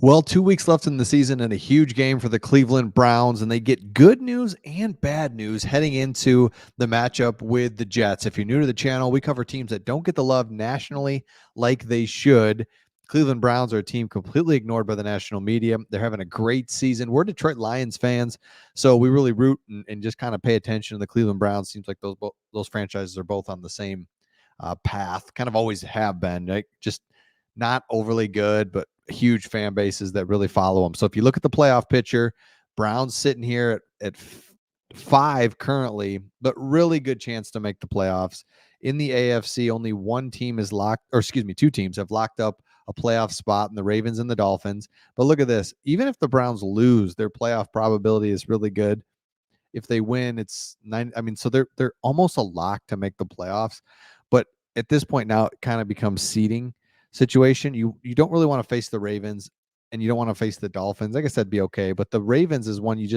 Well, 2 weeks left in the season and a huge game for the Cleveland Browns, and they get good news and bad news heading into the matchup with the Jets. If you're new to the channel, we cover teams that don't get the love nationally like they should. Cleveland Browns are a team completely ignored by the national media. They're having a great season. We're Detroit Lions fans, so we really root and just kind of pay attention to the Cleveland Browns. Seems like those franchises are both on the same path, kind of always have been, right? Just not overly good, but huge fan bases that really follow them. So if you look at the playoff picture, Browns sitting here at 5 currently, but really good chance to make the playoffs. In the AFC, only one team is locked, or excuse me, 2 teams have locked up a playoff spot in the Ravens and the Dolphins. But look at this. Even if the Browns lose, their playoff probability is really good. If they win, it's 9. I mean, so they're almost a lock to make the playoffs. But at this point now, it kind of becomes seeding situation. You don't really want to face the Ravens, and you don't want to face the Dolphins. I guess that'd be okay. But the Ravens is one you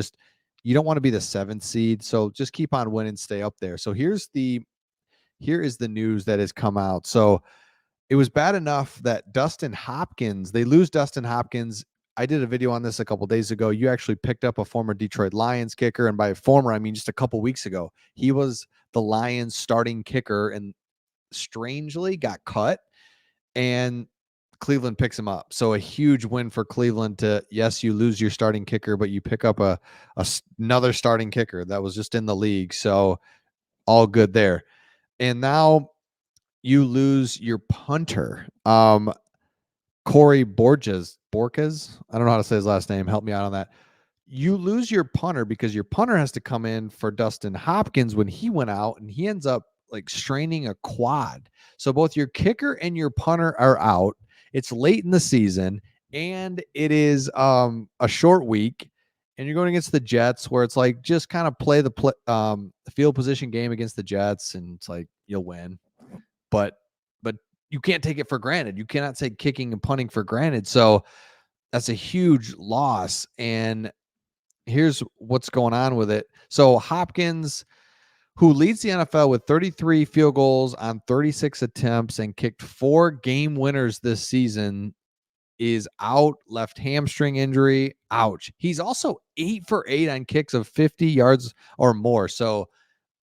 don't want to be the 7th seed. So just keep on winning, stay up there. So here is the news that has come out. So it was bad enough that they lose Dustin Hopkins. I did a video on this a couple days ago. You actually picked up a former Detroit Lions kicker. And by former, I mean just a couple weeks ago. He was the Lions starting kicker and strangely got cut. And Cleveland picks him up. So a huge win for Cleveland to, yes, you lose your starting kicker, but you pick up another starting kicker that was just in the league. So all good there. And now you lose your punter, Corey Borges. I don't know how to say his last name. Help me out on that. You lose your punter because your punter has to come in for Dustin Hopkins when he went out, and he ends up like straining a quad. So both your kicker and your punter are out. It's late in the season, and it is a short week, and you're going against the Jets, where it's like just kind of play the field position game against the Jets, and it's like you'll win. But you can't take it for granted. You cannot take kicking and punting for granted. So that's a huge loss. And here's what's going on with it. So Hopkins, who leads the NFL with 33 field goals on 36 attempts and kicked 4 game winners this season, is out, left hamstring injury. Ouch. He's also 8 for 8 on kicks of 50 yards or more. So,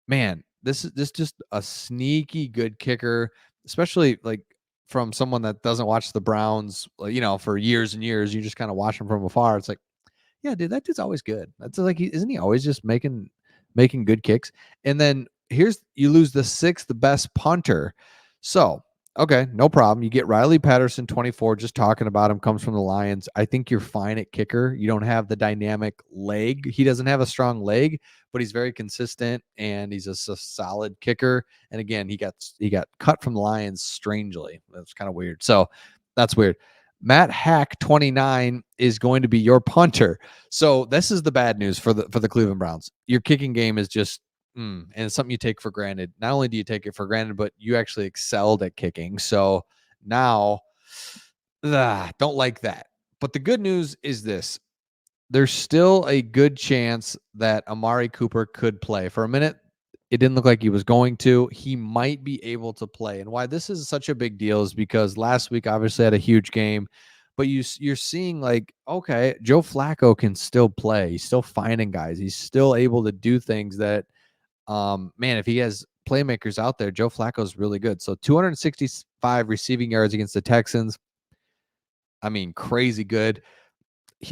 man, this is just a sneaky good kicker, especially like from someone that doesn't watch the Browns, for years and years. You just kind of watch them from afar. It's like, yeah, dude, that dude's always good. That's like, isn't he always just making good kicks? And then you lose the 6th best punter. So, okay, no problem. You get Riley Patterson, 24, just talking about him, comes from the Lions. I think you're fine at kicker. You don't have the dynamic leg. He doesn't have a strong leg, but he's very consistent, and he's a solid kicker. And again, he got cut from the Lions strangely. That's kind of weird. So that's weird. Matt Hack, 29, is going to be your punter. So this is the bad news for the Cleveland Browns. Your kicking game is just and it's something you take for granted. Not only do you take it for granted, but you actually excelled at kicking. So now, don't like that. But the good news is this. There's still a good chance that Amari Cooper could play. For a minute, it didn't look like he was going to. He might be able to play. And why this is such a big deal is because last week obviously had a huge game, but you're seeing like, okay, Joe Flacco can still play. He's still finding guys. He's still able to do things that, man, if he has playmakers out there, Joe Flacco's really good. So 265 receiving yards against the Texans. I mean, crazy good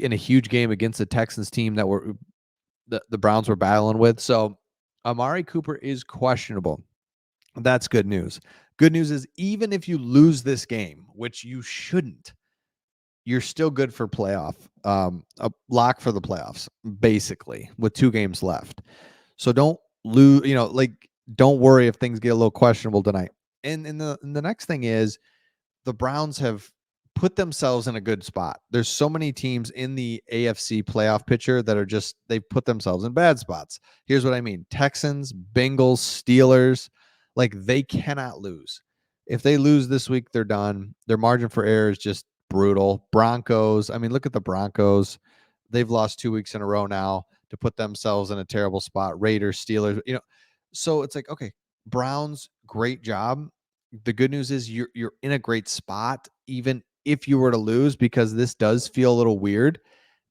in a huge game against the Texans team that the Browns were battling with. So Amari Cooper is questionable. That's good news. Good news is even if you lose this game, which you shouldn't, you're still good for playoff, a lock for the playoffs, basically, with 2 games left. So don't lose, don't worry if things get a little questionable tonight. And the next thing is the Browns have put themselves in a good spot. There's so many teams in the AFC playoff picture that are they've put themselves in bad spots. Here's what I mean. Texans, Bengals, Steelers, like they cannot lose. If they lose this week, they're done. Their margin for error is just brutal. Broncos, I mean, look at the Broncos. They've lost 2 weeks in a row now to put themselves in a terrible spot. Raiders, Steelers, so it's like, okay, Browns, great job. The good news is you're in a great spot, even if you were to lose, because this does feel a little weird.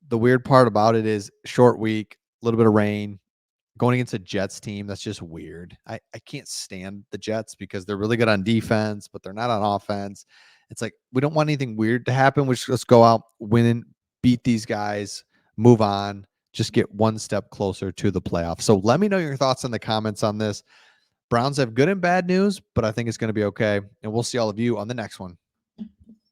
The weird part about it is short week, a little bit of rain, going against a Jets team. That's just weird. I can't stand the Jets because they're really good on defense, but they're not on offense. It's like, we don't want anything weird to happen. We should just go out, win, beat these guys, move on, just get one step closer to the playoffs. So let me know your thoughts in the comments on this. Browns have good and bad news, but I think it's going to be okay. And we'll see all of you on the next one.